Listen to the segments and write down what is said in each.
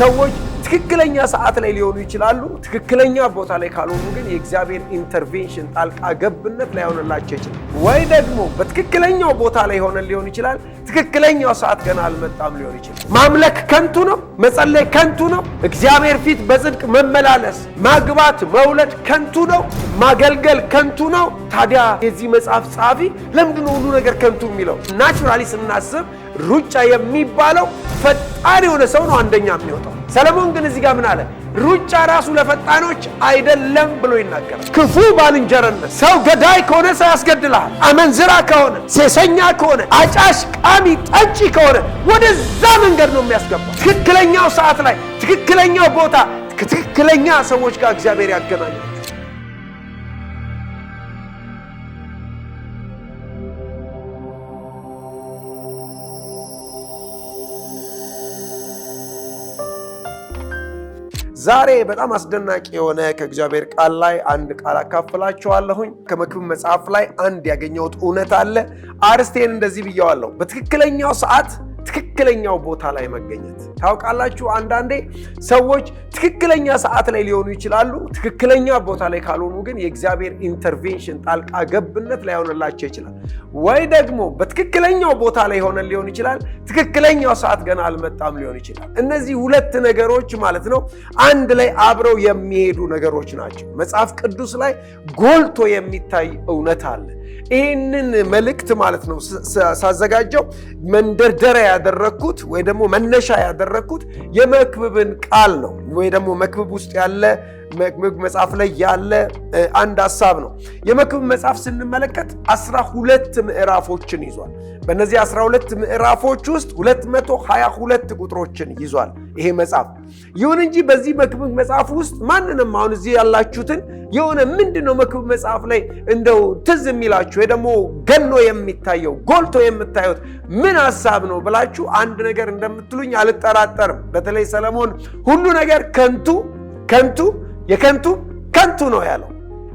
ሰዎች ትክክለኛ ሰዓት ላይ ሊሆኑ ይችላሉ። ትክክለኛ ቦታ ላይ ካልሆኑ ግን የእግዚአብሔር ኢንተርቬንሽን ጣልቃ ገብነት ላይሆንላቸው ይችላል። ወይ ደግሞ በትክክለኛው ቦታ ላይ ሆነን ሊሆን ይችላል። ትክክለኛው ሰዓት ገና አልመጣም ሊሆን ይችላል። ማምለክ ከንቱ ነው። መጸለይ ከንቱ ነው። እግዚአብሔር ፊት በጽድቅ መመላለስ፣ ማግባት፣ መውለድ ከንቱ ነው። ማገልገል ከንቱ ነው። ታዲያ የዚህ መጽሐፍ ጸሐፊ ለምንድን ነው ሁሉ ነገር ከንቱ የሚለው? ናቹራሊ ስናስብ ሩጫ የሚባለው ፈጣን የሆነ ሰው ነው አንደኛ የሚወጣው። ሰለሞን ግን እዚህ ጋር ምን አለ? ሩጫ ራሱ ለፈጣኖች አይደለም ብሎ ይናገራል። ክፉ ባልንጀርነት፣ ሰው ገዳይ ከሆነ ሰው ያስገድልሃል። አመንዝራ ከሆነ፣ ሴሰኛ ከሆነ፣ አጫሽ፣ ቃሚ፣ ጠጪ ከሆነ ወደዛ መንገድ ነው የሚያስገባው። ትክክለኛው ሰዓት ላይ ትክክለኛው ቦታ ከትክክለኛ ሰዎች ጋር እግዚአብሔር ያገናኛል። ዛሬ በጣም አስደናቂ የሆነ ከእግዚአብሔር ቃል ላይ አንድ ቃል አካፍላችኋለሁኝ። ከመክብብ መጽሐፍ ላይ አንድ ያገኘሁት እውነት አለ። አርስቴን እንደዚህ ብየዋለሁ፣ በትክክለኛው ሰዓት ትክክለኛው ቦታ ላይ መገኘት። ታውቃላችሁ፣ አንዳንዴ ሰዎች ትክክለኛ ሰዓት ላይ ሊሆኑ ይችላሉ። ትክክለኛ ቦታ ላይ ካልሆኑ ግን የእግዚአብሔር ኢንተርቬንሽን ጣልቃ ገብነት ላይሆንላቸው ይችላል። ወይ ደግሞ በትክክለኛው ቦታ ላይ ሆነን ሊሆን ይችላል። ትክክለኛው ሰዓት ገና አልመጣም ሊሆን ይችላል። እነዚህ ሁለት ነገሮች ማለት ነው አንድ ላይ አብረው የሚሄዱ ነገሮች ናቸው። መጽሐፍ ቅዱስ ላይ ጎልቶ የሚታይ እውነት አለ። ይህንን መልእክት ማለት ነው ሳዘጋጀው መንደርደሪያ ያደረግኩት ወይ ደግሞ መነሻ ያደረግኩት የመክብብን ቃል ነው። ወይ ደግሞ መክብብ ውስጥ ያለ መክብብ መጽሐፍ ላይ ያለ አንድ ሐሳብ ነው። የመክብብ መጽሐፍ ስንመለከት 12 ምዕራፎችን ይዟል። በእነዚህ 12 ምዕራፎች ውስጥ 222 ቁጥሮችን ይዟል ይሄ መጽሐፍ። ይሁን እንጂ በዚህ መክብብ መጽሐፍ ውስጥ ማንንም አሁን እዚህ ያላችሁትን የሆነ ምንድነው መክብብ መጽሐፍ ላይ እንደው ትዝ የሚላችሁ ወይ ደግሞ ገኖ የሚታየው ጎልቶ የምታዩት ምን ሐሳብ ነው ብላችሁ አንድ ነገር እንደምትሉኝ አልጠራጠርም። በተለይ ሰለሞን ሁሉ ነገር ከንቱ ነው ያለው።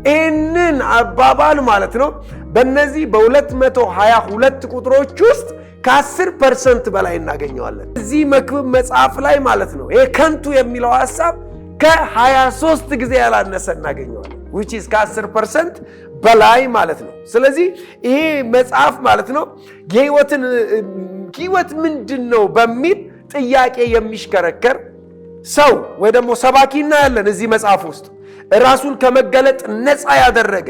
ይህንን አባባል ማለት ነው በእነዚህ በ222 ቁጥሮች ውስጥ ከ10% በላይ እናገኘዋለን እዚህ መክብብ መጽሐፍ ላይ ማለት ነው። ይሄ ከንቱ የሚለው ሐሳብ ከ23 ጊዜ ያላነሰ እናገኘዋለን which is ከ10% በላይ ማለት ነው። ስለዚህ ይሄ መጽሐፍ ማለት ነው ህይወት ምንድን ነው በሚል ጥያቄ የሚሽከረከር ሰው ወይ ደግሞ ሰባኪና ያለን እዚህ መጽሐፍ ውስጥ ራሱን ከመገለጥ ነፃ ያደረገ።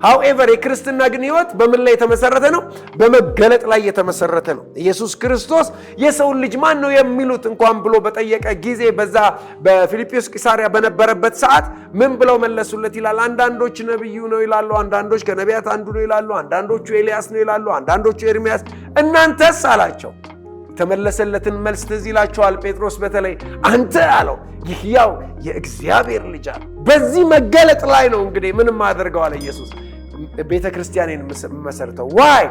however የክርስትና ግን ህይወት በምን ላይ የተመሰረተ ነው? በመገለጥ ላይ የተመሰረተ ነው። ኢየሱስ ክርስቶስ የሰው ልጅ ማን ነው የሚሉት እንኳን ብሎ በጠየቀ ጊዜ በዛ በፊልጵስዩስ ቂሳሪያ በነበረበት ሰዓት ምን ብለው መለሱለት ይላል? አንዳንዶች ነብዩ ነው ይላሉ፣ አንዳንዶች ከነቢያት አንዱ ነው ይላሉ፣ አንዳንዶቹ ኤልያስ ነው ይላሉ፣ አንዳንዶቹ ኤርሚያስ፣ እናንተስ አላቸው። ተመለሰለትን መልስ ትዝ ይላችኋል። ጴጥሮስ በተለይ አንተ አለው ይህያው የእግዚአብሔር ልጅ አለ። በዚህ መገለጥ ላይ ነው እንግዲህ ምንም አደርገው አለ ኢየሱስ ቤተ ክርስቲያንን መሰርተው። ዋይ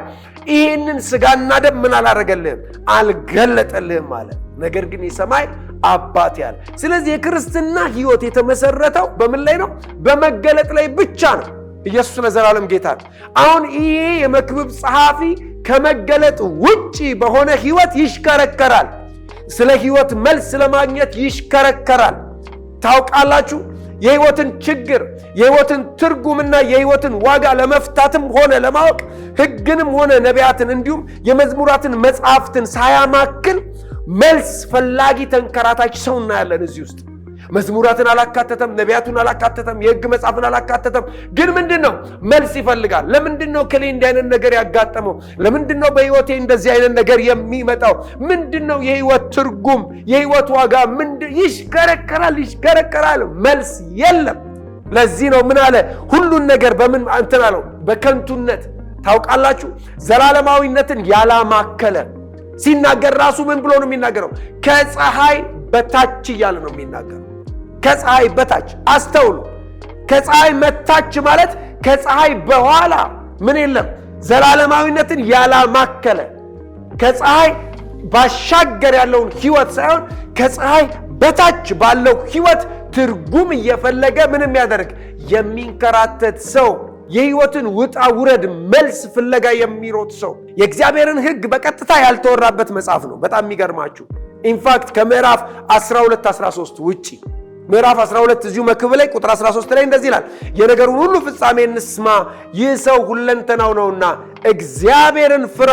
ይህንን ስጋና ደም ምን አላረገልህም? አልገለጠልህም አለ። ነገር ግን የሰማይ አባት ያለ። ስለዚህ የክርስትና ህይወት የተመሰረተው በምን ላይ ነው? በመገለጥ ላይ ብቻ ነው። ኢየሱስ ለዘላለም ጌታ ነው። አሁን ይሄ የመክብብ ጸሐፊ ከመገለጥ ውጪ በሆነ ህይወት ይሽከረከራል። ስለ ህይወት መልስ ለማግኘት ይሽከረከራል። ታውቃላችሁ የህይወትን ችግር የህይወትን ትርጉምና የህይወትን ዋጋ ለመፍታትም ሆነ ለማወቅ ህግንም ሆነ ነቢያትን እንዲሁም የመዝሙራትን መጽሐፍትን ሳያማክል መልስ ፈላጊ ተንከራታች ሰው እናያለን እዚህ ውስጥ። መዝሙራትን አላካተተም፣ ነቢያቱን አላካተተም፣ የህግ መጽሐፍን አላካተተም። ግን ምንድነው መልስ ይፈልጋል። ለምንድነው ከሌ እንዲህ አይነት ነገር ያጋጠመው? ለምንድነው በህይወቴ እንደዚህ አይነት ነገር የሚመጣው? ምንድነው የህይወት ትርጉም የህይወት ዋጋ? ይሽከረከራል፣ መልስ የለም። ለዚህ ነው ምን አለ? ሁሉን ነገር በምን እንትን አለው? በከንቱነት። ታውቃላችሁ ዘላለማዊነትን ያላማከለ ሲናገር ራሱ ምን ብሎ ነው የሚናገረው? ከፀሐይ በታች እያለ ነው የሚናገረው። ከፀሐይ በታች አስተውሉ። ከፀሐይ መታች ማለት ከፀሐይ በኋላ ምን የለም? ዘላለማዊነትን ያላማከለ ከፀሐይ ባሻገር ያለውን ህይወት ሳይሆን ከፀሐይ በታች ባለው ህይወት ትርጉም እየፈለገ ምን የሚያደርግ የሚንከራተት ሰው፣ የህይወትን ውጣ ውረድ መልስ ፍለጋ የሚሮጥ ሰው። የእግዚአብሔርን ህግ በቀጥታ ያልተወራበት መጽሐፍ ነው። በጣም የሚገርማችሁ ኢንፋክት ከምዕራፍ 12-13 ውጪ ምዕራፍ 12 እዚሁ መክብብ ላይ ቁጥር 13 ላይ እንደዚህ ይላል፣ የነገሩን ሁሉ ፍጻሜ እንስማ፣ ይህ ሰው ሁለንተናው ነውና እግዚአብሔርን ፍራ፣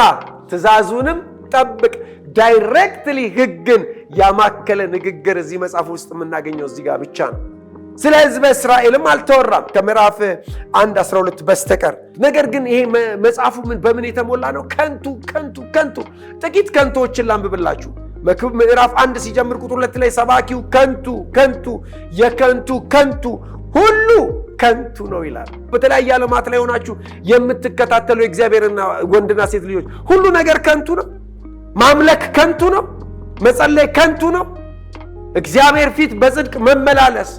ትእዛዙንም ጠብቅ። ዳይሬክትሊ ሕግን ያማከለ ንግግር እዚህ መጽሐፍ ውስጥ የምናገኘው እዚህ ጋር ብቻ ነው። ስለ ሕዝበ እስራኤልም አልተወራም ከምዕራፍ 1:12 በስተቀር። ነገር ግን ይሄ መጽሐፉ በምን የተሞላ ነው? ከንቱ። ጥቂት ከንቶችን ላንብብላችሁ። መክብብ ምዕራፍ 1 ሲጀምር ቁጥር 2 ላይ ሰባኪው ከንቱ የከንቱ ሁሉ ከንቱ ነው ይላል። በተለያየ ዓለማት ላይ ሆናችሁ የምትከታተሉ የእግዚአብሔርና ወንድና ሴት ልጆች ሁሉ ነገር ከንቱ ነው። ማምለክ ከንቱ ነው። መጸለይ ከንቱ ነው። እግዚአብሔር ፊት በጽድቅ መመላለስ፣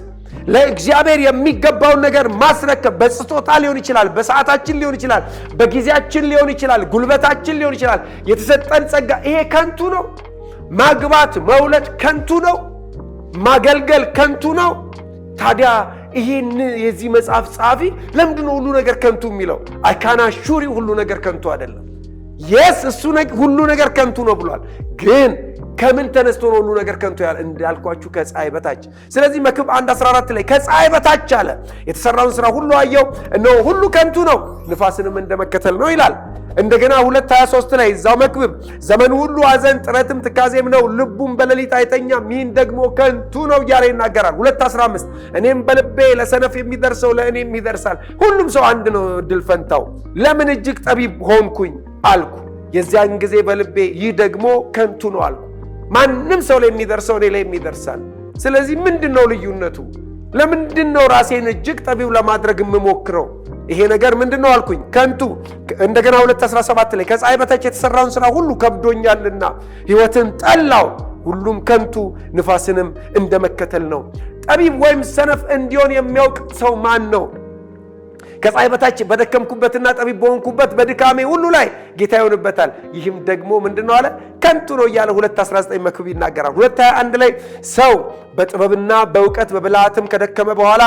ለእግዚአብሔር የሚገባውን ነገር ማስረከብ፣ በስጦታ ሊሆን ይችላል፣ በሰዓታችን ሊሆን ይችላል፣ በጊዜያችን ሊሆን ይችላል፣ ጉልበታችን ሊሆን ይችላል፣ የተሰጠን ጸጋ፣ ይሄ ከንቱ ነው። ማግባት መውለድ ከንቱ ነው። ማገልገል ከንቱ ነው። ታዲያ ይህን የዚህ መጽሐፍ ጸሐፊ ለምንድነው ሁሉ ነገር ከንቱ የሚለው? አይካና ሹሪ ሁሉ ነገር ከንቱ አይደለም። የስ እሱ ሁሉ ነገር ከንቱ ነው ብሏል። ግን ከምን ተነስቶ ነው ሁሉ ነገር ከንቱ ያለ? እንዳልኳችሁ ከፀሐይ በታች። ስለዚህ መክብብ 1:14 ላይ ከፀሐይ በታች አለ የተሰራውን ስራ ሁሉ አየው፣ እነሆ ሁሉ ከንቱ ነው፣ ንፋስንም እንደመከተል ነው ይላል። እንደገና 2:23 ላይ እዛው መክብብ ዘመኑ ሁሉ ሐዘን ጥረትም ትካዜም ነው፣ ልቡም በሌሊት አይተኛም፣ ይህን ደግሞ ከንቱ ነው እያለ ይናገራል። 2:15 እኔም በልቤ ለሰነፍ የሚደርሰው ለእኔም ይደርሳል። ሁሉም ሰው አንድ ነው እድል ፈንታው። ለምን እጅግ ጠቢብ ሆንኩኝ አልኩ፣ የዚያን ጊዜ በልቤ ይህ ደግሞ ከንቱ ነው አልኩ። ማንም ሰው ላይ የሚደርሰው እኔ ላይ የሚደርሳል። ስለዚህ ምንድነው ልዩነቱ? ለምንድነው ራሴን እጅግ ጠቢብ ለማድረግ የምሞክረው? ይሄ ነገር ምንድነው አልኩኝ? ከንቱ። እንደገና 2:17 ላይ ከፀሐይ በታች የተሰራውን ስራ ሁሉ ከብዶኛልና ሕይወትን ጠላው፣ ሁሉም ከንቱ ንፋስንም እንደመከተል ነው። ጠቢብ ወይም ሰነፍ እንዲሆን የሚያውቅ ሰው ማን ነው? ከፀሐይ በታች በደከምኩበትና ጠቢብ በሆንኩበት በድካሜ ሁሉ ላይ ጌታ ይሆንበታል፣ ይህም ደግሞ ምንድነው አለ? ከንቱ ነው እያለ 2:19 መክብብ ይናገራል። 2:21 ላይ ሰው በጥበብና በእውቀት በብልሃትም ከደከመ በኋላ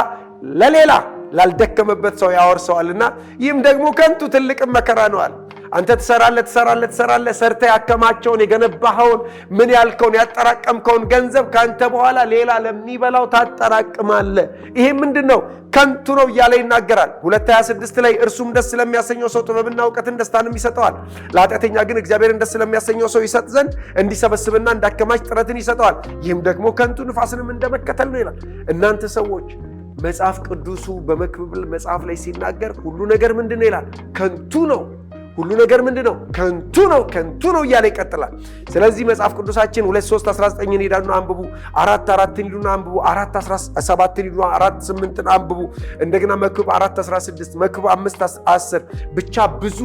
ለሌላ ላልደከመበት ሰው ያወርሰዋልና ይህም ደግሞ ከንቱ ትልቅም መከራ ነው አለ። አንተ ትሰራለህ ሰርተ ያከማቸውን የገነባኸውን ምን ያልከውን ያጠራቀምከውን ገንዘብ ካንተ በኋላ ሌላ ለሚበላው ታጠራቅማለህ። ይሄ ምንድነው? ከንቱ ነው እያለ ይናገራል። 2:26 ላይ እርሱም ደስ ስለሚያሰኘው ሰው ጥበብና እውቀትን ደስታንም ይሰጠዋል፣ ለኃጢአተኛ ግን እግዚአብሔርን ደስ ስለሚያሰኘው ሰው ይሰጥ ዘንድ እንዲሰበስብና እንዳከማች ጥረትን ይሰጠዋል፣ ይህም ደግሞ ከንቱ ንፋስንም እንደመከተል ነው ይላል። እናንተ ሰዎች መጽሐፍ ቅዱሱ በመክብብ መጽሐፍ ላይ ሲናገር ሁሉ ነገር ምንድነው ይላል? ከንቱ ነው። ሁሉ ነገር ምንድነው? ከንቱ ነው እያለ ይቀጥላል። ስለዚህ መጽሐፍ ቅዱሳችን 2:3-19 ሄዳችሁና አንብቡ፣ 4:4 ሄዱና አንብቡ፣ 4:17 ሄዱና 4:8 አንብቡ። እንደገና መክብብ 4:16 መክብብ 5:10 ብቻ ብዙ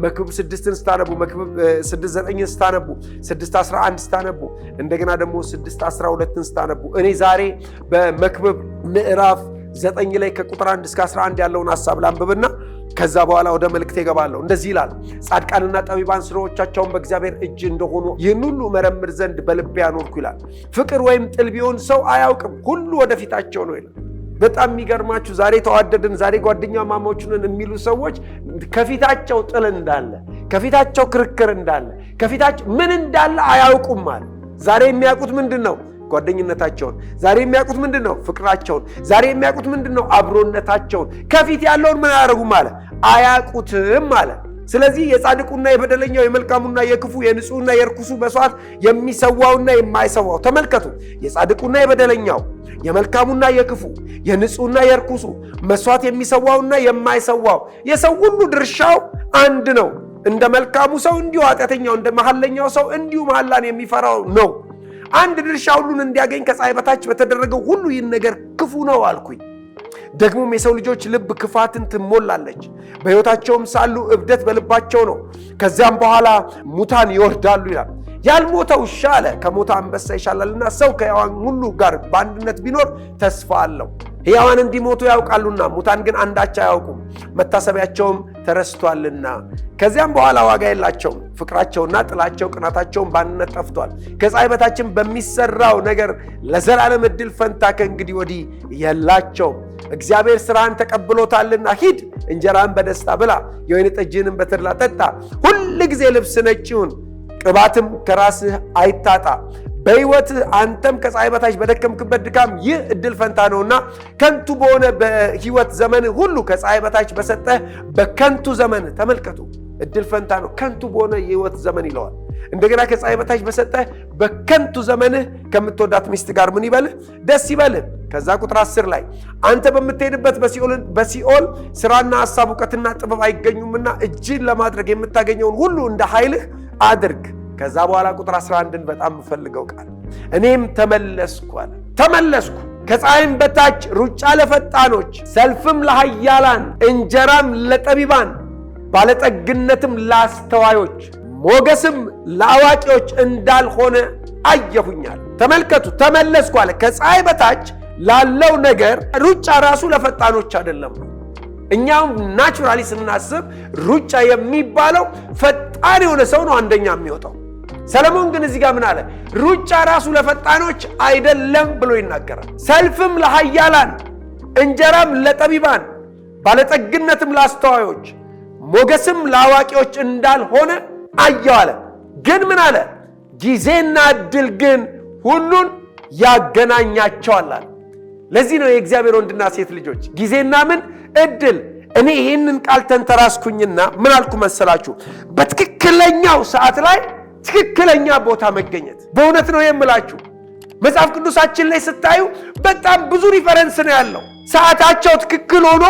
መክብብ 6ን ስታነቡ፣ መክብብ 6:9 ስታነቡ፣ 6:11 ስታነቡ፣ እንደገና ደግሞ 6:12 ስታነቡ። እኔ ዛሬ በመክብብ ምዕራፍ 9 ላይ ከቁጥር 1 እስከ 11 ያለውን ሐሳብ ላንብብና ከዛ በኋላ ወደ መልእክት ይገባለሁ። እንደዚህ ይላል፣ ጻድቃንና ጠቢባን ስራዎቻቸውን በእግዚአብሔር እጅ እንደሆኑ ይህን ሁሉ መረምር ዘንድ በልቤ ያኖርኩ ይላል። ፍቅር ወይም ጥል ቢሆን ሰው አያውቅም፣ ሁሉ ወደፊታቸው ነው ይላል። በጣም የሚገርማችሁ ዛሬ ተዋደድን፣ ዛሬ ጓደኛ ማማዎችን የሚሉ ሰዎች ከፊታቸው ጥል እንዳለ፣ ከፊታቸው ክርክር እንዳለ፣ ከፊታቸው ምን እንዳለ አያውቁም ማለት። ዛሬ የሚያውቁት ምንድን ነው? ጓደኝነታቸውን። ዛሬ የሚያውቁት ምንድን ነው? ፍቅራቸውን። ዛሬ የሚያውቁት ምንድን ነው? አብሮነታቸውን። ከፊት ያለውን ምን አያደርጉም አለ? አያውቁትም አለ። ስለዚህ የጻድቁና የበደለኛው፣ የመልካሙና የክፉ፣ የንጹሕና የርኩሱ መስዋዕት የሚሰዋውና የማይሰዋው ተመልከቱ። የጻድቁና የበደለኛው፣ የመልካሙና የክፉ፣ የንጹሕና የርኩሱ መስዋዕት የሚሰዋውና የማይሰዋው የሰው ሁሉ ድርሻው አንድ ነው። እንደ መልካሙ ሰው እንዲሁ ኃጢአተኛው፣ እንደ መሐለኛው ሰው እንዲሁ መሐላን የሚፈራው ነው። አንድ ድርሻ ሁሉን እንዲያገኝ ከፀሐይ በታች በተደረገው ሁሉ ይህን ነገር ክፉ ነው አልኩኝ። ደግሞም የሰው ልጆች ልብ ክፋትን ትሞላለች፣ በሕይወታቸውም ሳሉ እብደት በልባቸው ነው። ከዚያም በኋላ ሙታን ይወርዳሉ ይላል። ያልሞተው ይሻለ ከሞተ አንበሳ ይሻላልና ሰው ከሕያዋን ሁሉ ጋር በአንድነት ቢኖር ተስፋ አለው። ሕያዋን እንዲሞቱ ያውቃሉና ሙታን ግን አንዳች አያውቁም፣ መታሰቢያቸውም ተረስቷልና። ከዚያም በኋላ ዋጋ የላቸውም፣ ፍቅራቸውና ጥላቸው ቅናታቸውን በአንድነት ጠፍቷል። ከፀሐይ በታችም በሚሰራው ነገር ለዘላለም ዕድል ፈንታ ከእንግዲህ ወዲህ የላቸውም። እግዚአብሔር ሥራህን ተቀብሎታልና ሂድ፣ እንጀራን በደስታ ብላ፣ የወይን ጠጅህንም በተድላ ጠጣ። ሁል ጊዜ ልብስ ነጭ ይሁን፣ ቅባትም ከራስህ አይታጣ። በሕይወት አንተም ከፀሐይ በታች በደከምክበት ድካም ይህ እድል ፈንታ ነውና ከንቱ በሆነ በሕይወት ዘመን ሁሉ ከፀሐይ በታች በሰጠህ በከንቱ ዘመን ተመልከቱ እድል ፈንታ ነው ከንቱ በሆነ የሕይወት ዘመን ይለዋል እንደገና ከፀሐይ በታች በሰጠህ በከንቱ ዘመንህ ከምትወዳት ሚስት ጋር ምን ይበልህ ደስ ይበልህ ከዛ ቁጥር 10 ላይ አንተ በምትሄድበት በሲኦል ሥራና ሐሳብ ዕውቀትና ጥበብ አይገኙምና እጅን ለማድረግ የምታገኘውን ሁሉ እንደ ኃይልህ አድርግ ከዛ በኋላ ቁጥር 11ን በጣም የምፈልገው ቃል እኔም ተመለስኩ አለ ተመለስኩ ከፀሐይም በታች ሩጫ ለፈጣኖች ሰልፍም ለኃያላን እንጀራም ለጠቢባን ባለጠግነትም ለአስተዋዮች ሞገስም ለአዋቂዎች እንዳልሆነ አየሁኛል ተመልከቱ ተመለስኩ አለ ከፀሐይ በታች ላለው ነገር ሩጫ ራሱ ለፈጣኖች አይደለም እኛው ናቹራሊ ስናስብ ሩጫ የሚባለው ፈጣን የሆነ ሰው ነው አንደኛ የሚወጣው ሰለሞን ግን እዚህ ጋር ምን አለ ሩጫ ራሱ ለፈጣኖች አይደለም ብሎ ይናገራል ሰልፍም ለኃያላን እንጀራም ለጠቢባን ባለጠግነትም ለአስተዋዮች ሞገስም ለአዋቂዎች እንዳልሆነ አየሁ አለ ግን ምን አለ ጊዜና እድል ግን ሁሉን ያገናኛቸዋል አለ ለዚህ ነው የእግዚአብሔር ወንድና ሴት ልጆች ጊዜና ምን እድል እኔ ይህንን ቃል ተንተራስኩኝና ምን አልኩ መሰላችሁ በትክክለኛው ሰዓት ላይ ትክክለኛ ቦታ መገኘት በእውነት ነው የምላችሁ መጽሐፍ ቅዱሳችን ላይ ስታዩ በጣም ብዙ ሪፈረንስ ነው ያለው ሰዓታቸው ትክክል ሆኖ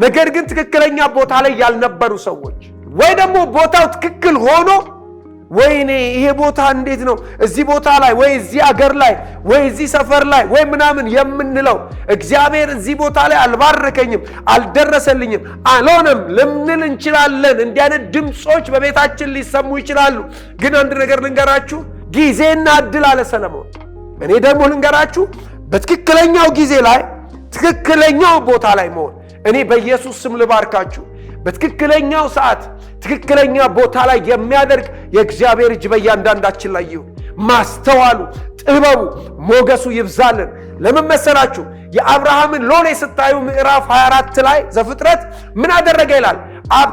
ነገር ግን ትክክለኛ ቦታ ላይ ያልነበሩ ሰዎች ወይ ደግሞ ቦታው ትክክል ሆኖ ወይኔ ይሄ ቦታ እንዴት ነው እዚህ ቦታ ላይ ወይ እዚህ አገር ላይ ወይ እዚህ ሰፈር ላይ ወይ ምናምን የምንለው እግዚአብሔር እዚህ ቦታ ላይ አልባረከኝም አልደረሰልኝም አልሆነም ልንል እንችላለን እንዲህ አይነት ድምጾች በቤታችን ሊሰሙ ይችላሉ ግን አንድ ነገር ልንገራችሁ ጊዜና እድል አለ ሰለሞን እኔ ደግሞ ልንገራችሁ በትክክለኛው ጊዜ ላይ ትክክለኛው ቦታ ላይ መሆን እኔ በኢየሱስ ስም ልባርካችሁ በትክክለኛው ሰዓት ትክክለኛ ቦታ ላይ የሚያደርግ የእግዚአብሔር እጅ በእያንዳንዳችን ላይ ይሁን ማስተዋሉ ጥበቡ ሞገሱ ይብዛልን ለምን መሰላችሁ የአብርሃምን ሎሌ ስታዩ ምዕራፍ 24 ላይ ዘፍጥረት ምን አደረገ ይላል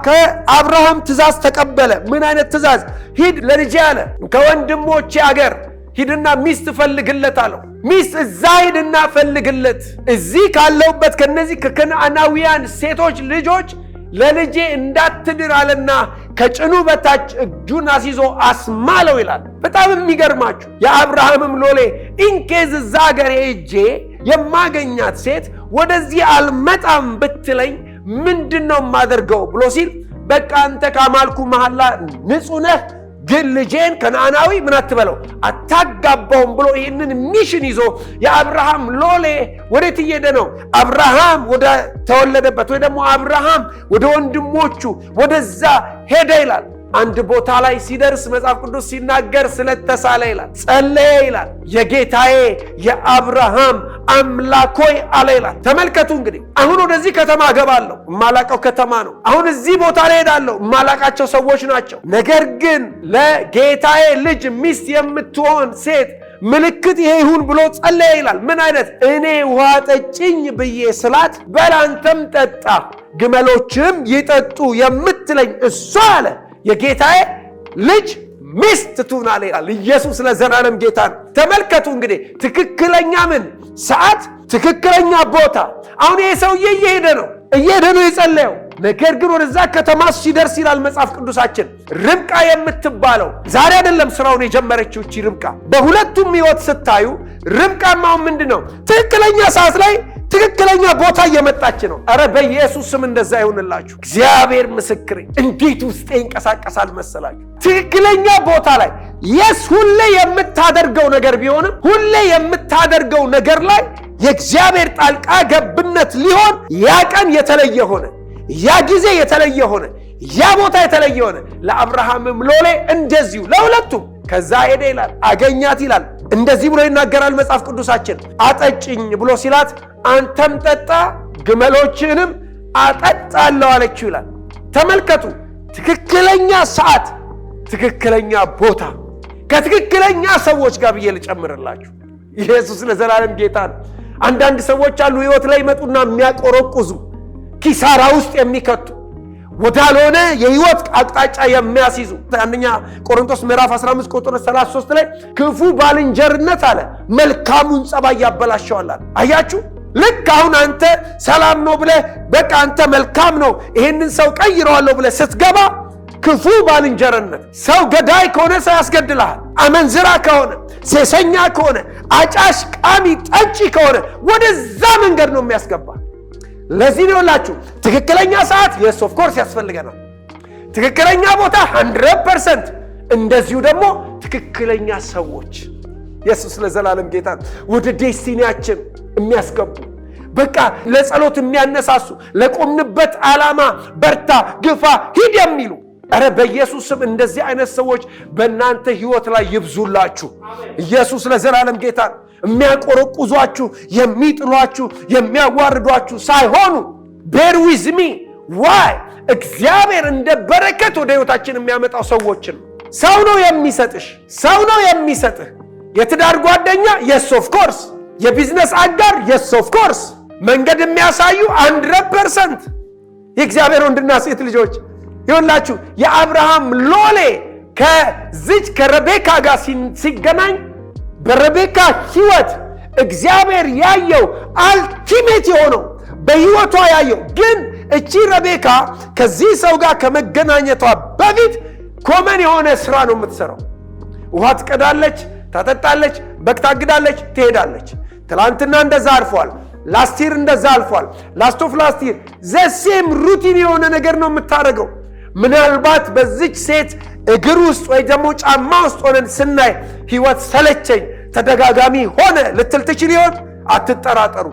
ከአብርሃም ትእዛዝ ተቀበለ ምን አይነት ትእዛዝ ሂድ ለልጄ አለ ከወንድሞቼ አገር ሂድና ሚስት ፈልግለት አለው ሚስት እዛ ሂድና ፈልግለት እዚህ ካለውበት ከነዚህ ከከነዓናውያን ሴቶች ልጆች ለልጄ እንዳትድር አለና ከጭኑ በታች እጁን አስይዞ አስማለው ይላል በጣም የሚገርማችሁ የአብርሃምም ሎሌ ኢንኬዝ እዛ ሀገር ሄጄ የማገኛት ሴት ወደዚህ አልመጣም ብትለኝ ምንድነው ማደርገው ብሎ ሲል በቃ አንተ ካማልኩ መሐላ ንጹህ ነህ ግን ልጄን ከነዓናዊ ምን አትበለው አታጋባውም ብሎ ይህንን ሚሽን ይዞ የአብርሃም ሎሌ ወዴት እየሄደ ነው አብርሃም ወደ ተወለደበት ወይ ደግሞ አብርሃም ወደ ወንድሞቹ ወደዛ ሄደ ይላል አንድ ቦታ ላይ ሲደርስ መጽሐፍ ቅዱስ ሲናገር ስለተሳለ ይላል ጸለየ ይላል የጌታዬ የአብርሃም አምላክ ሆይ አለ ይላል ተመልከቱ እንግዲህ አሁን ወደዚህ ከተማ ገባለሁ ማላቀው ከተማ ነው አሁን እዚህ ቦታ ላይ ሄዳለሁ ማላቃቸው ሰዎች ናቸው ነገር ግን ለጌታዬ ልጅ ሚስት የምትሆን ሴት ምልክት ይሄ ይሁን ብሎ ጸለየ ይላል ምን አይነት እኔ ውሃ ጠጭኝ ብዬ ስላት በላንተም ጠጣ ግመሎችም ይጠጡ የምትለኝ እሷ አለ የጌታዬ ልጅ ሚስት ትሆናለች ይላል ኢየሱስ ለዘላለም ጌታ ነው ተመልከቱ እንግዲህ ትክክለኛ ምን ሰዓት ትክክለኛ ቦታ አሁን ይሄ ሰውዬ እየሄደ ነው የጸለየው ነገር ግን ወደዛ ከተማ ሲደርስ ይላል መጽሐፍ ቅዱሳችን ርብቃ የምትባለው ዛሬ አይደለም ስራውን የጀመረችው እቺ ርብቃ በሁለቱም ህይወት ስታዩ ርብቃማው ምንድነው ትክክለኛ ሰዓት ላይ ትክክለኛ ቦታ እየመጣች ነው አረ በኢየሱስ ስም እንደዛ ይሁንላችሁ እግዚአብሔር ምስክሬ እንዴት ውስጤ ይንቀሳቀሳል መሰላችሁ ትክክለኛ ቦታ ላይ ሁሌ የምታደርገው ነገር ቢሆንም ሁሌ የምታደርገው ነገር ላይ የእግዚአብሔር ጣልቃ ገብነት ሊሆን ያ ቀን የተለየ ሆነ ያ ጊዜ የተለየ ሆነ ያ ቦታ የተለየ ሆነ ለአብርሃምም ሎሌ እንደዚሁ ለሁለቱም ከዛ ሄደ ይላል አገኛት ይላል እንደዚህ ብሎ ይናገራል መጽሐፍ ቅዱሳችን አጠጭኝ ብሎ ሲላት አንተም ጠጣ ግመሎችንም አጠጣለሁ አለችው ይላል ተመልከቱ ትክክለኛ ሰዓት ትክክለኛ ቦታ ከትክክለኛ ሰዎች ጋር ብዬ ልጨምርላችሁ ኢየሱስ ለዘላለም ጌታ ነው አንዳንድ ሰዎች አሉ ህይወት ላይ መጡና የሚያቆረቁዙ ኪሳራ ውስጥ የሚከቱ ወዳልሆነ የህይወት አቅጣጫ የሚያስይዙ። አንደኛ ቆሮንቶስ ምዕራፍ 15 ቁጥር 33 ላይ ክፉ ባልንጀርነት አለ መልካሙን ጸባይ ያበላሸዋል። አያችሁ? ልክ አሁን አንተ ሰላም ነው ብለህ በቃ አንተ መልካም ነው ይሄንን ሰው ቀይረዋለሁ ብለህ ስትገባ ክፉ ባልንጀርነት፣ ሰው ገዳይ ከሆነ ሰው ያስገድልሃል። አመንዝራ ከሆነ፣ ሴሰኛ ከሆነ፣ አጫሽ፣ ቃሚ፣ ጠጪ ከሆነ ወደዛ መንገድ ነው የሚያስገባ። ለዚህ ነው ያላችሁ ትክክለኛ ሰዓት የስ ኦፍ ኮርስ ያስፈልገናል። ትክክለኛ ቦታ 100%፣ እንደዚሁ ደግሞ ትክክለኛ ሰዎች ኢየሱስ ለዘላለም ጌታ ወደ ዴስቲኒያችን የሚያስገቡ በቃ ለጸሎት የሚያነሳሱ ለቆምንበት ዓላማ በርታ፣ ግፋ፣ ሂድ የሚሉ አረ በኢየሱስ ስም እንደዚህ አይነት ሰዎች በእናንተ ህይወት ላይ ይብዙላችሁ። ኢየሱስ ለዘላለም ጌታ የሚያቆረቁዟችሁ፣ የሚጥሏችሁ፣ የሚያዋርዷችሁ ሳይሆኑ ቤር ዊዝ ሚ ዋይ እግዚአብሔር እንደ በረከት ወደ ህይወታችን የሚያመጣው ሰዎችን ሰው ነው የሚሰጥሽ፣ ሰው ነው የሚሰጥህ። የትዳር ጓደኛ የስ ኦፍ ኮርስ፣ የቢዝነስ አጋር የስ ኦፍ ኮርስ፣ መንገድ የሚያሳዩ 100% የእግዚአብሔር ወንድና ሴት ልጆች ይኸውላችሁ የአብርሃም ሎሌ ከዚች ከረቤካ ጋር ሲገናኝ በረቤካ ህይወት እግዚአብሔር ያየው አልቲሜት የሆነው በህይወቷ ያየው ግን እቺ ረቤካ ከዚህ ሰው ጋር ከመገናኘቷ በፊት ኮመን የሆነ ስራ ነው የምትሰራው። ውሃ ትቀዳለች፣ ታጠጣለች፣ በግ ታግዳለች፣ ትሄዳለች። ትላንትና እንደዛ አልፏል። ላስቲር እንደዛ አልፏል። ላስት ኦፍ ላስቲር ዘሴም ሩቲን የሆነ ነገር ነው የምታደርገው። ምናልባት በዚች ሴት እግር ውስጥ ወይ ደግሞ ጫማ ውስጥ ሆነን ስናይ ህይወት ሰለቸኝ፣ ተደጋጋሚ ሆነ ልትል ትችል ይሆን? አትጠራጠሩ።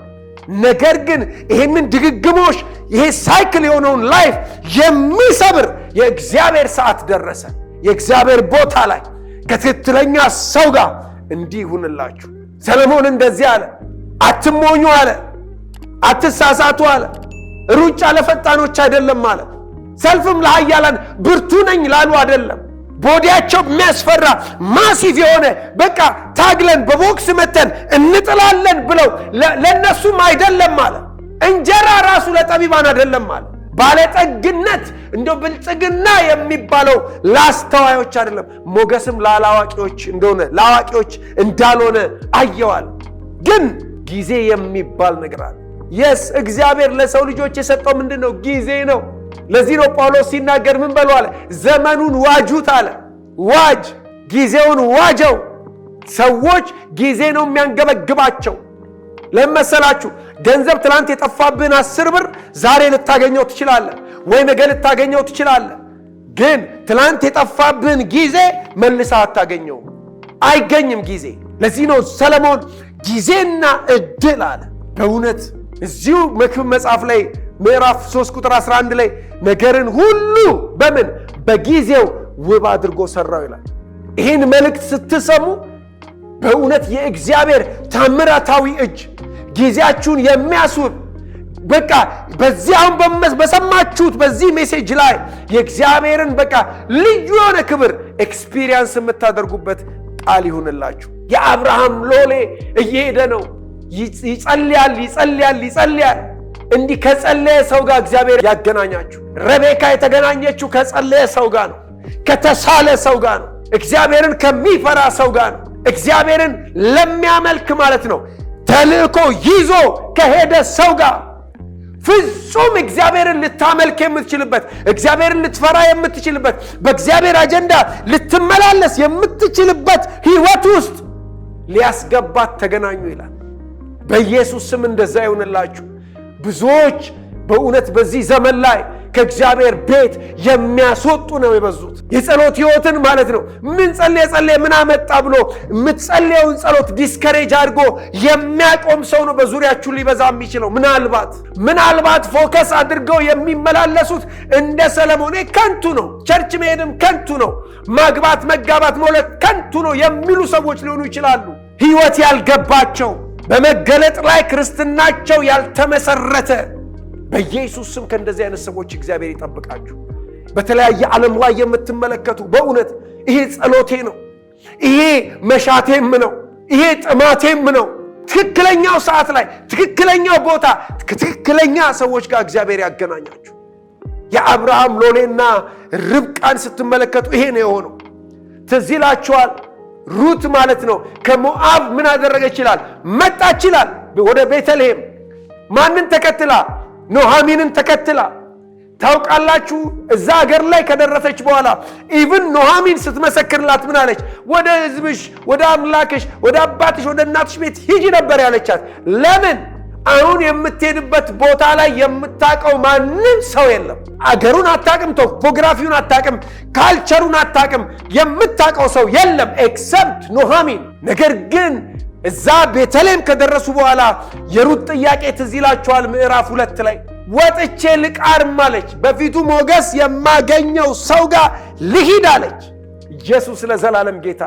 ነገር ግን ይሄንን ድግግሞሽ ይሄ ሳይክል የሆነውን ላይፍ የሚሰብር የእግዚአብሔር ሰዓት ደረሰ። የእግዚአብሔር ቦታ ላይ ከትክክለኛ ሰው ጋር እንዲህ ይሁንላችሁ። ሰለሞን እንደዚህ አለ፣ አትሞኙ አለ፣ አትሳሳቱ አለ። ሩጫ ለፈጣኖች አይደለም አለ። ሰልፍም ለኃያላን ብርቱ ነኝ ላሉ አይደለም። ቦዲያቸው የሚያስፈራ ማሲቭ የሆነ በቃ ታግለን በቦክስ መተን እንጥላለን ብለው ለነሱም አይደለም አለ። እንጀራ ራሱ ለጠቢባን አይደለም አለ። ባለጠግነት እንደው ብልጽግና የሚባለው ለአስተዋዮች አይደለም፣ ሞገስም ለአላዋቂዎች እንደሆነ ለአዋቂዎች እንዳልሆነ አየዋል። ግን ጊዜ የሚባል ነገር አለ። የስ እግዚአብሔር ለሰው ልጆች የሰጠው ምንድነው? ጊዜ ነው። ለዚህ ነው ጳውሎስ ሲናገር ምን በሉ አለ? ዘመኑን ዋጁት አለ። ዋጅ፣ ጊዜውን ዋጀው። ሰዎች ጊዜ ነው የሚያንገበግባቸው። ለመሰላችሁ ገንዘብ ትላንት የጠፋብህን 10 ብር ዛሬ ልታገኘው ትችላለህ፣ ወይ ነገ ልታገኘው ትችላለህ። ግን ትላንት የጠፋብህን ጊዜ መልሰህ አታገኘውም፣ አይገኝም ጊዜ። ለዚህ ነው ሰለሞን ጊዜና እድል አለ። በእውነት እዚሁ መክብብ መጽሐፍ ላይ ምዕራፍ 3 ቁጥር 11 ላይ ነገርን ሁሉ በምን በጊዜው ውብ አድርጎ ሰራው ይላል። ይህን መልእክት ስትሰሙ በእውነት የእግዚአብሔር ታምራታዊ እጅ ጊዜያችሁን የሚያስውብ በቃ በዚያም በሰማችሁት በዚህ ሜሴጅ ላይ የእግዚአብሔርን በቃ ልዩ የሆነ ክብር ኤክስፒሪየንስ የምታደርጉበት ቃል ይሁንላችሁ። የአብርሃም ሎሌ እየሄደ ነው፣ ይጸልያል ይጸልያል ይጸልያል። እንዲህ ከጸለየ ሰው ጋር እግዚአብሔር ያገናኛችሁ። ረቤካ የተገናኘችው ከጸለየ ሰው ጋር ነው፣ ከተሳለ ሰው ጋር ነው፣ እግዚአብሔርን ከሚፈራ ሰው ጋር ነው፣ እግዚአብሔርን ለሚያመልክ ማለት ነው። ተልእኮ ይዞ ከሄደ ሰው ጋር ፍጹም እግዚአብሔርን ልታመልክ የምትችልበት፣ እግዚአብሔርን ልትፈራ የምትችልበት፣ በእግዚአብሔር አጀንዳ ልትመላለስ የምትችልበት ህይወት ውስጥ ሊያስገባት ተገናኙ ይላል። በኢየሱስ ስም እንደዛ ይሁንላችሁ። ብዙዎች በእውነት በዚህ ዘመን ላይ ከእግዚአብሔር ቤት የሚያስወጡ ነው የበዙት። የጸሎት ህይወትን ማለት ነው ምን ጸልየ ምን አመጣ ብሎ የምትጸልየውን ጸሎት ዲስከሬጅ አድርጎ የሚያቆም ሰው ነው በዙሪያችሁ ሊበዛ የሚችለው። ምናልባት ፎከስ አድርገው የሚመላለሱት እንደ ሰለሞን ከንቱ ነው፣ ቸርች መሄድም ከንቱ ነው፣ ማግባት መጋባት መውለድ ከንቱ ነው የሚሉ ሰዎች ሊሆኑ ይችላሉ። ህይወት ያልገባቸው፣ በመገለጥ ላይ ክርስትናቸው ያልተመሰረተ። በኢየሱስ ስም ከእንደዚህ አይነት ሰዎች እግዚአብሔር ይጠብቃችሁ። በተለያየ ዓለም ላይ የምትመለከቱ በእውነት ይሄ ጸሎቴ ነው፣ ይሄ መሻቴም ነው፣ ይሄ ጥማቴም ነው። ትክክለኛው ሰዓት ላይ ትክክለኛው ቦታ ከትክክለኛ ሰዎች ጋር እግዚአብሔር ያገናኛችሁ። የአብርሃም ሎሌና ርብቃን ስትመለከቱ ይሄ ነው የሆነው። ትዝ ይላችኋል። ሩት ማለት ነው ከሞዓብ ምን አደረገች ይላል? መጣች ይላል ወደ ቤተልሔም። ማንን ተከትላ? ኑኃሚንን ተከትላ። ታውቃላችሁ እዛ ሀገር ላይ ከደረሰች በኋላ ኢቭን ኑኃሚን ስትመሰክርላት ምን አለች? ወደ ሕዝብሽ፣ ወደ አምላክሽ፣ ወደ አባትሽ፣ ወደ እናትሽ ቤት ሂጂ ነበር ያለቻት። ለምን? አሁን የምትሄድበት ቦታ ላይ የምታውቀው ማንም ሰው የለም። አገሩን አታውቅም፣ ቶፖግራፊውን አታውቅም፣ ካልቸሩን አታውቅም። የምታውቀው ሰው የለም ኤክሰፕት ኑኃሚን። ነገር ግን እዛ ቤተልሔም ከደረሱ በኋላ የሩት ጥያቄ ትዝ ይላችኋል። ምዕራፍ 2 ላይ ወጥቼ ልቃርም አለች። በፊቱ ሞገስ የማገኘው ሰው ጋር ልሂድ አለች። ኢየሱስ ለዘላለም ጌታ።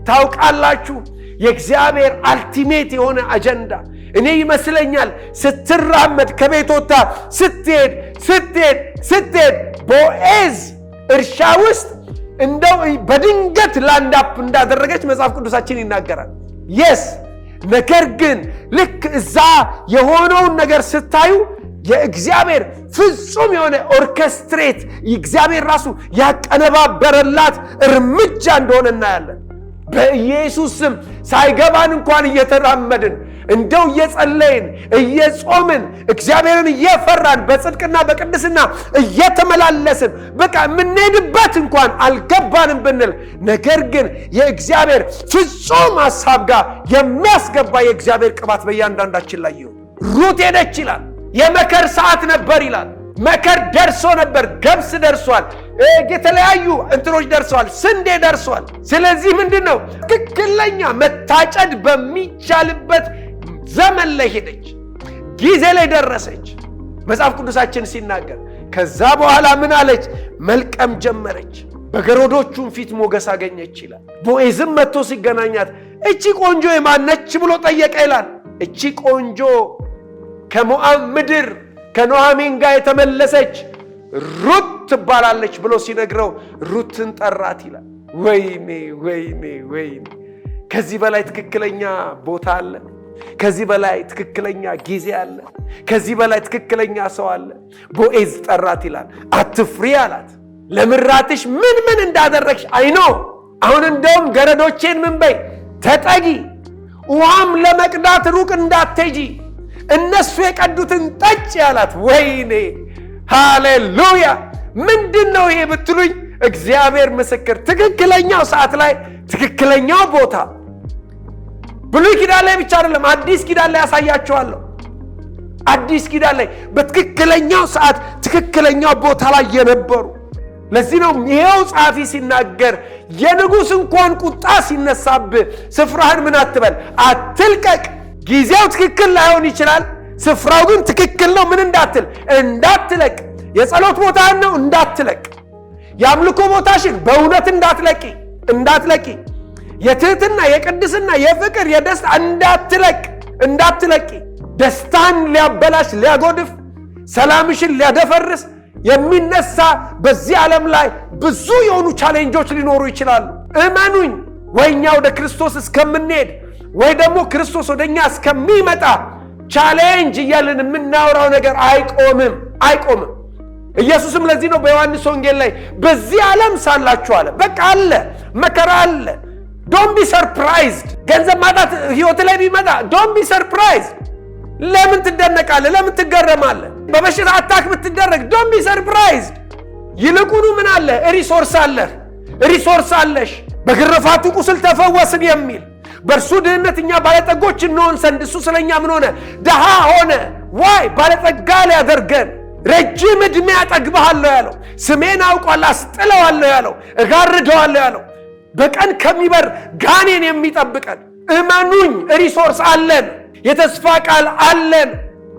ታውቃላችሁ የእግዚአብሔር አልቲሜት የሆነ አጀንዳ እኔ ይመስለኛል ስትራመድ ከቤት ወጥታ ስትሄድ ቦዔዝ እርሻ ውስጥ እንደው በድንገት ላንዳፕ እንዳደረገች መጽሐፍ ቅዱሳችን ይናገራል። የስ ነገር ግን ልክ እዛ የሆነውን ነገር ስታዩ የእግዚአብሔር ፍጹም የሆነ ኦርኬስትሬት እግዚአብሔር ራሱ ያቀነባበረላት እርምጃ እንደሆነ እናያለን። በኢየሱስ ስም ሳይገባን እንኳን እየተራመድን እንደው እየጸለይን እየጾምን እግዚአብሔርን እየፈራን በጽድቅና በቅድስና እየተመላለስን በቃ የምንሄድበት እንኳን አልገባንም ብንል፣ ነገር ግን የእግዚአብሔር ፍጹም ሐሳብ ጋር የሚያስገባ የእግዚአብሔር ቅባት በእያንዳንዳችን ላይ ይሁን። ሩት ሄደች ይላል። የመከር ሰዓት ነበር ይላል። መከር ደርሶ ነበር። ገብስ ደርሷል። የተለያዩ እንትኖች ደርሰዋል። ስንዴ ደርሷል። ስለዚህ ምንድነው ትክክለኛ መታጨድ በሚቻልበት ዘመን ላይ ሄደች፣ ጊዜ ላይ ደረሰች። መጽሐፍ ቅዱሳችን ሲናገር ከዛ በኋላ ምን አለች? መልቀም ጀመረች። በገረዶቹም ፊት ሞገስ አገኘች ይላል። ቦዔዝም መጥቶ ሲገናኛት እቺ ቆንጆ የማነች ብሎ ጠየቀ ይላል። እቺ ቆንጆ ከሞዓብ ምድር ከኑኃሚን ጋር የተመለሰች ሩት ትባላለች ብሎ ሲነግረው ሩትን ጠራት ይላል። ወይኔ ወይኔ ወይኔ! ከዚህ በላይ ትክክለኛ ቦታ አለ? ከዚህ በላይ ትክክለኛ ጊዜ አለ? ከዚህ በላይ ትክክለኛ ሰው አለ? ቦዔዝ ጠራት ይላል። አትፍሪ አላት። ለምራትሽ ምን ምን እንዳደረግሽ አይኖ። አሁን እንደውም ገረዶቼን ምን በይ ተጠጊ፣ ውሃም ለመቅዳት ሩቅ እንዳትሄጂ፣ እነሱ የቀዱትን ጠጪ አላት። ወይኔ ሃሌሉያ! ምንድን ነው ይሄ ብትሉኝ፣ እግዚአብሔር ምስክር፣ ትክክለኛው ሰዓት ላይ ትክክለኛው ቦታ። ብሉይ ኪዳን ላይ ብቻ አይደለም፣ አዲስ ኪዳን ላይ ያሳያቸዋለሁ። አዲስ ኪዳን ላይ በትክክለኛው ሰዓት ትክክለኛው ቦታ ላይ የነበሩ። ለዚህ ነው ይሄው ጻፊ ሲናገር የንጉሥ እንኳን ቁጣ ሲነሳብህ ስፍራህን ምን አትበል፣ አትልቀቅ። ጊዜው ትክክል ላይሆን ይችላል፣ ስፍራው ግን ትክክል ነው። ምን እንዳትለቅ። የጸሎት ቦታህን ነው እንዳትለቅ። የአምልኮ ቦታሽን በእውነት እንዳትለቂ። የትህትና፣ የቅድስና፣ የፍቅር፣ የደስታ እንዳትለቂ። ደስታን ሊያበላሽ፣ ሊያጎድፍ፣ ሰላምሽን ሊያደፈርስ የሚነሳ በዚህ ዓለም ላይ ብዙ የሆኑ ቻሌንጆች ሊኖሩ ይችላሉ። እመኑኝ፣ ወይኛ ወደ ክርስቶስ እስከምንሄድ ወይ ደግሞ ክርስቶስ ወደኛ እስከሚመጣ ቻሌንጅ እያልን የምናወራው ነገር አይቆምም። ኢየሱስም ለዚህ ነው በዮሐንስ ወንጌል ላይ በዚህ ዓለም ሳላችሁ አለ። በቃ አለ፣ መከራ አለ። ዶንት ቢ ሰርፕራይዝድ። ገንዘብ ማጣት ህይወት ላይ ቢመጣ ዶንት ቢ ሰርፕራይዝድ። ለምን ትደነቃለህ? ለምን ትገረማለህ? በበሽታ አታክ ብትደረግ ዶንት ቢ ሰርፕራይዝድ። ይልቁኑ ምን አለ? ሪሶርስ አለሽ። በግርፋቱ ቁስል ተፈወስን የሚል በእርሱ ድህነት እኛ ባለጠጎች እንሆን ዘንድ እሱ ስለኛ ምን ሆነ? ድሃ ሆነ። ዋይ ባለጠጋ ሊያደርገን። ረጅም ዕድሜ አጠግብሃለሁ ያለው፣ ስሜን አውቋል አስጥለዋለሁ ያለው፣ እጋርደዋለሁ ያለው፣ በቀን ከሚበር ጋኔን የሚጠብቀን። እመኑኝ ሪሶርስ አለን፣ የተስፋ ቃል አለን።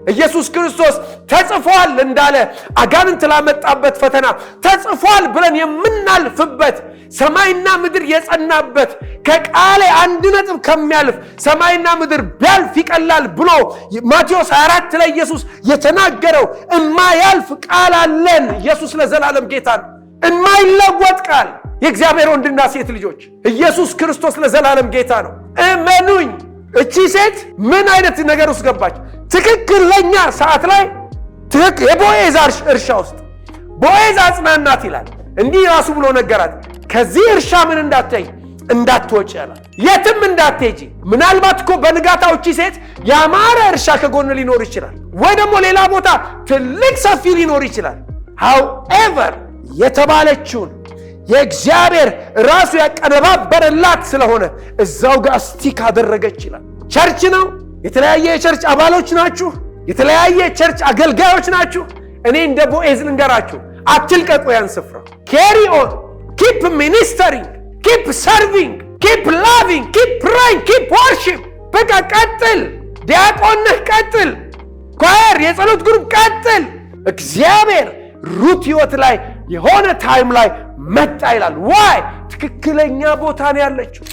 ኢየሱስ ክርስቶስ ተጽፏል እንዳለ አጋንንት ላመጣበት ፈተና ተጽፏል ብለን የምናልፍበት፣ ሰማይና ምድር የጸናበት፣ ከቃሌ 1 ነጥብ ከሚያልፍ ሰማይና ምድር ቢያልፍ ይቀላል ብሎ ማቴዎስ 24 ላይ ኢየሱስ የተናገረው እማያልፍ ቃል አለን። ኢየሱስ ለዘላለም ጌታ ነው። እማይለወጥ ቃል። የእግዚአብሔር ወንድና ሴት ልጆች ኢየሱስ ክርስቶስ ለዘላለም ጌታ ነው። እመኑኝ። እቺ ሴት ምን አይነት ነገር ውስጥ ገባች? ትክክለኛ ሰዓት ላይ የቦዔዝ እርሻ ውስጥ ቦዔዝ አጽናናት ይላል። እንዲህ ራሱ ብሎ ነገራት፣ ከዚህ እርሻ ምን እንዳትወጪ አላት። የትም እንዳትሄጂ። ምናልባት እኮ በንጋታው እቺ ሴት ያማረ እርሻ ከጎን ሊኖር ይችላል፣ ወይ ደግሞ ሌላ ቦታ ትልቅ ሰፊ ሊኖር ይችላል። however የተባለችውን የእግዚአብሔር ራሱ ያቀነባበረላት ስለሆነ እዛው ጋር ስቲክ አደረገች ይላል። ቸርች ነው። የተለያየ የቸርች አባሎች ናችሁ፣ የተለያየ ቸርች አገልጋዮች ናችሁ። እኔ እንደ ቦዔዝ ልንገራችሁ፣ አትልቀቁ ያን ስፍራ። carry on, keep ministering, keep serving, keep loving, keep praying, keep worship። በቃ ቀጥል። ዲያቆን ነህ፣ ቀጥል። ኳየር የጸሎት ግሩፕ ቀጥል። እግዚአብሔር ሩት ህይወት ላይ የሆነ ታይም ላይ መጣ ይላል። ዋይ ትክክለኛ ቦታ ነው ያለችው።